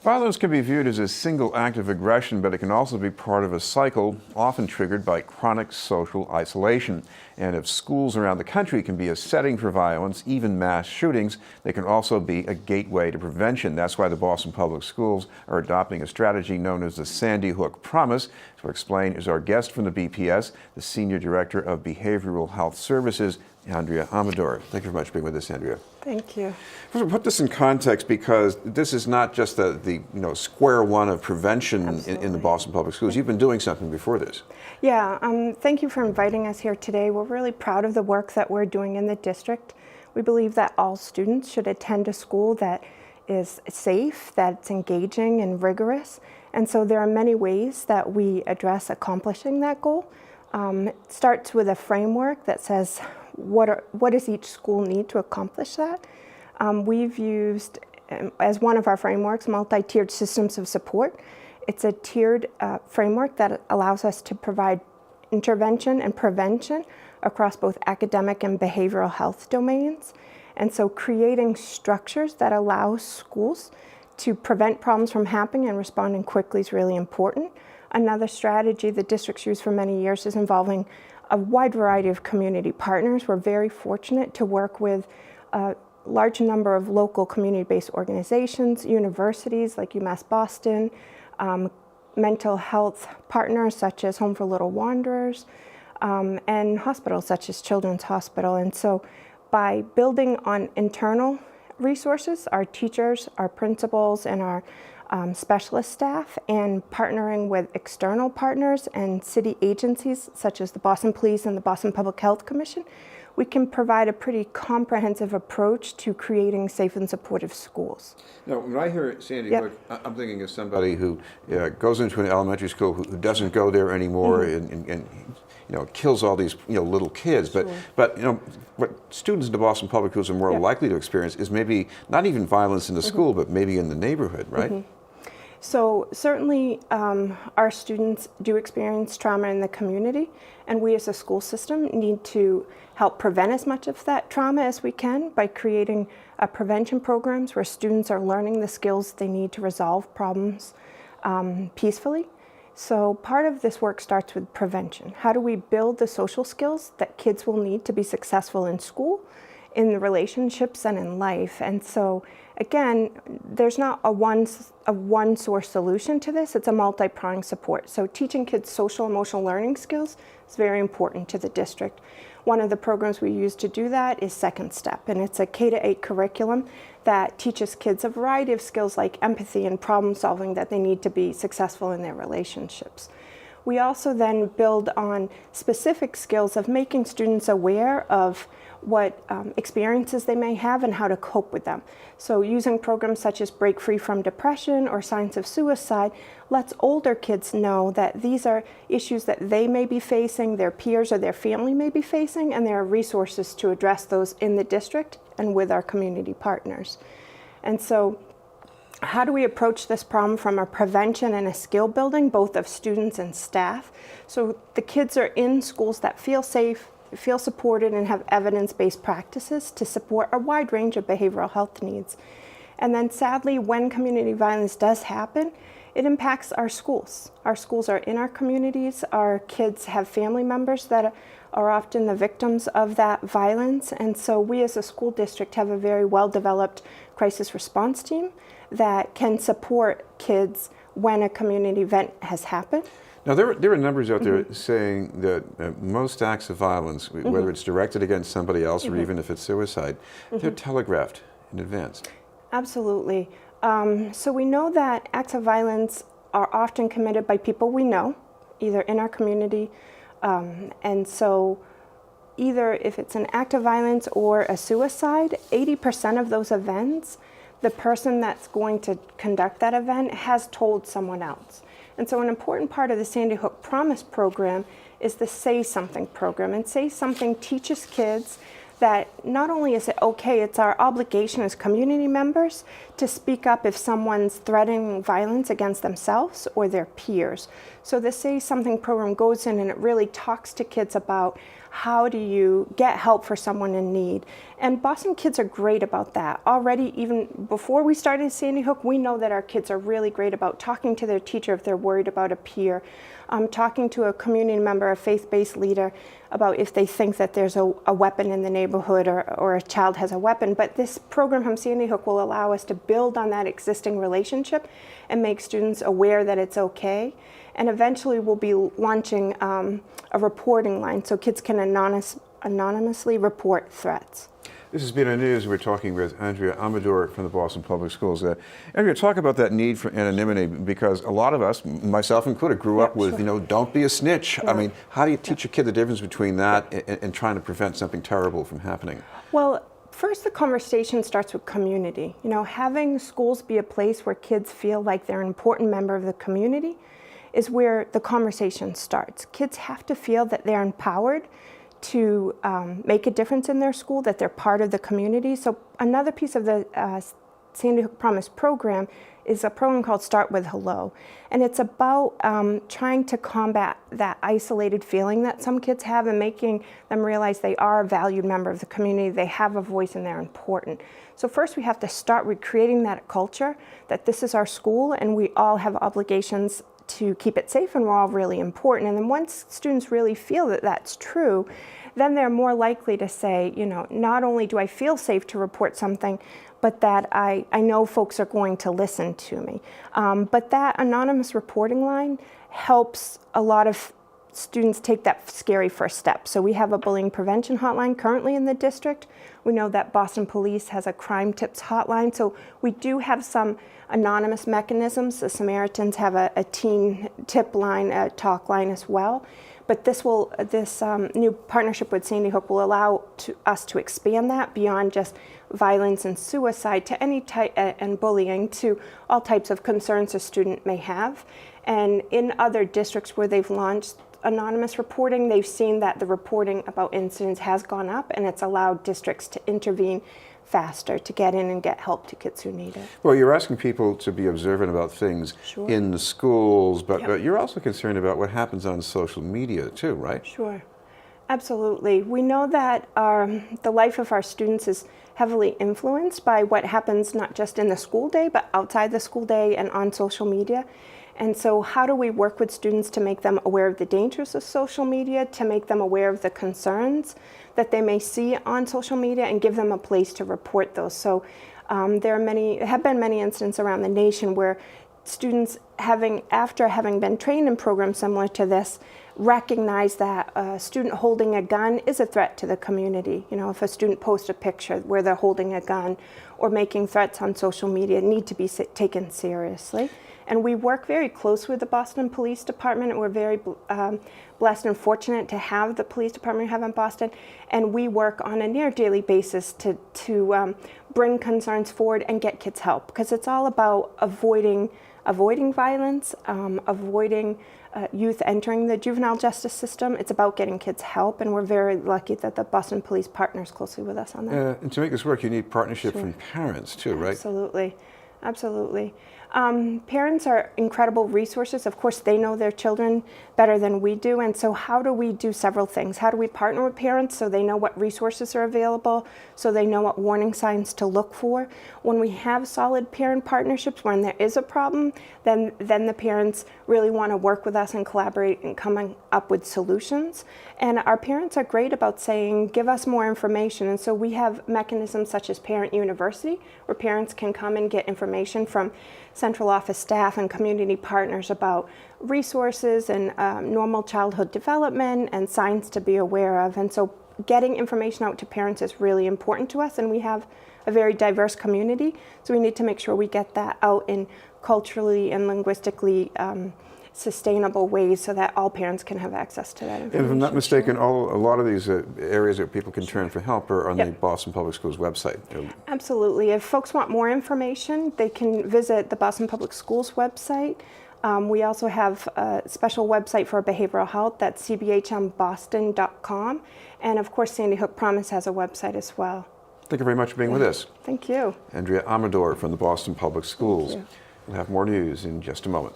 Violence can be viewed as a single act of aggression, but it can also be part of a cycle, often triggered by chronic social isolation. And if schools around the country can be a setting for violence, even mass shootings, they can also be a gateway to prevention. That's why the Boston Public Schools are adopting a strategy known as the Sandy Hook Promise. To explain is our guest from the BPS, the Senior Director of Behavioral Health Services, Andria Amador. Thank you very much for being with us, Andria. Thank you. Put this in context, because this is not just the square one of prevention in the Boston Public Schools. You've been doing something before this. Yeah, thank you for inviting us here today. We're really proud of the work that we're doing in the district. We believe that all students should attend a school that is safe, that's engaging and rigorous. And so there are many ways that we address accomplishing that goal. It starts with a framework that says, what does each school need to accomplish that? We've used, as one of our frameworks, multi-tiered systems of support. It's a tiered framework that allows us to provide intervention and prevention across both academic and behavioral health domains. And so creating structures that allow schools to prevent problems from happening and responding quickly is really important. Another strategy the district's used for many years is involving a wide variety of community partners. We're very fortunate to work with a large number of local community-based organizations, universities like UMass Boston, mental health partners such as Home for Little Wanderers, and hospitals such as Children's Hospital. And so by building on internal resources, our teachers, our principals, and our specialist staff, and partnering with external partners and city agencies such as the Boston Police and the Boston Public Health Commission, we can provide a pretty comprehensive approach to creating safe and supportive schools. Now, when I hear Sandy Hook, I'm thinking of somebody who goes into an elementary school who doesn't go there anymore, and kills all these little kids. But what students in the Boston Public Schools are more likely to experience is maybe not even violence in the school, but maybe in the neighborhood, right? So certainly our students do experience trauma in the community, and we as a school system need to help prevent as much of that trauma as we can by creating prevention programs where students are learning the skills they need to resolve problems peacefully. So part of this work starts with prevention. How do we build the social skills that kids will need to be successful in school, in the relationships, and in life? And so again, there's not a one source solution to this. It's a multi-pronged support. So teaching kids social emotional learning skills is very important to the district. One of the programs we use to do that is Second Step, and it's a K-8 curriculum that teaches kids a variety of skills like empathy and problem solving that they need to be successful in their relationships. We also then build on specific skills of making students aware of what experiences they may have and how to cope with them. So using programs such as Break Free from Depression or Signs of Suicide lets older kids know that these are issues that they may be facing, their peers or their family may be facing, and there are resources to address those in the district and with our community partners. And so how do we approach this problem from a prevention and a skill building, both of students and staff? So the kids are in schools that feel safe, feel supported, and have evidence-based practices to support a wide range of behavioral health needs. And then sadly, when community violence does happen, it impacts our schools. Our schools are in our communities. Our kids have family members that are often the victims of that violence. And so we as a school district have a very well-developed crisis response team that can support kids when a community event has happened. Now, there are numbers out there saying that most acts of violence, whether it's directed against somebody else or even if it's suicide, they're telegraphed in advance. Absolutely. So we know that acts of violence are often committed by people we know, either in our community, and so either if it's an act of violence or a suicide, 80% of those events, the person that's going to conduct that event has told someone else. And so an important part of the Sandy Hook Promise program is the Say Something program. And Say Something teaches kids that not only is it okay, it's our obligation as community members to speak up if someone's threatening violence against themselves or their peers. So the Say Something program goes in and it really talks to kids about How do you get help for someone in need? And Boston kids are great about that. Already, even before we started Sandy Hook, we know that our kids are really great about talking to their teacher if they're worried about a peer, talking to a community member, a faith-based leader, about if they think that there's a weapon in the neighborhood or a child has a weapon. But this program from Sandy Hook will allow us to build on that existing relationship and make students aware that it's okay. And eventually we'll be launching a reporting line so kids can anonymously report threats. This has been our news. We're talking with Andria Amador from the Boston Public Schools. Andria, talk about that need for anonymity, because a lot of us, myself included, grew up with, don't be a snitch. I mean, how do you teach a kid the difference between that and trying to prevent something terrible from happening? Well, first the conversation starts with community. Having schools be a place where kids feel like they're an important member of the community is where the conversation starts. Kids have to feel that they're empowered to make a difference in their school, that they're part of the community. So another piece of the Sandy Hook Promise program is a program called Start With Hello. And it's about trying to combat that isolated feeling that some kids have and making them realize they are a valued member of the community, they have a voice and they're important. So first we have to start with creating that culture, that this is our school and we all have obligations to keep it safe and we're all really important. And then once students really feel that that's true, then they're more likely to say, not only do I feel safe to report something, but that I know folks are going to listen to me. But that anonymous reporting line helps a lot of students take that scary first step. So we have a bullying prevention hotline currently in the district. We know that Boston Police has a crime tips hotline. So we do have some anonymous mechanisms. The Samaritans have a teen tip line, a talk line as well. But this new partnership with Sandy Hook will allow us to expand that beyond just violence and suicide to any type, and bullying, to all types of concerns a student may have. And in other districts where they've launched anonymous reporting, they've seen that the reporting about incidents has gone up, and it's allowed districts to intervene faster, to get in and get help to kids who need it. Well, you're asking people to be observant about things in the schools, but you're also concerned about what happens on social media too, right? Sure, absolutely. We know that the life of our students is heavily influenced by what happens not just in the school day, but outside the school day and on social media. And so how do we work with students to make them aware of the dangers of social media, to make them aware of the concerns that they may see on social media, and give them a place to report those? So there have been many incidents around the nation where students, after having been trained in programs similar to this, recognize that a student holding a gun is a threat to the community. If a student posts a picture where they're holding a gun or making threats on social media, need to be taken seriously. And we work very close with the Boston Police Department. We're very blessed and fortunate to have the police department we have in Boston. And we work on a near daily basis to bring concerns forward and get kids help. Because it's all about avoiding violence, avoiding youth entering the juvenile justice system. It's about getting kids help. And we're very lucky that the Boston Police partners closely with us on that. And to make this work, you need partnership from parents too, right? Absolutely. Absolutely. Parents are incredible resources. Of course, they know their children better than we do. And so how do we do several things? How do we partner with parents so they know what resources are available, so they know what warning signs to look for? When we have solid parent partnerships, when there is a problem, then the parents really want to work with us and collaborate and coming up with solutions. And our parents are great about saying, give us more information. And so we have mechanisms such as Parent University, where parents can come and get information from central office staff and community partners about resources and normal childhood development and signs to be aware of. And so getting information out to parents is really important to us, and we have a very diverse community, so we need to make sure we get that out in culturally and linguistically sustainable ways so that all parents can have access to that information. And if I'm not mistaken, a lot of these areas that people can turn for help are on the Boston Public Schools website. Absolutely. If folks want more information, they can visit the Boston Public Schools website. We also have a special website for behavioral health, that's cbhmboston.com. And of course, Sandy Hook Promise has a website as well. Thank you very much for being with us. Thank you. Andria Amador from the Boston Public Schools. We'll have more news in just a moment.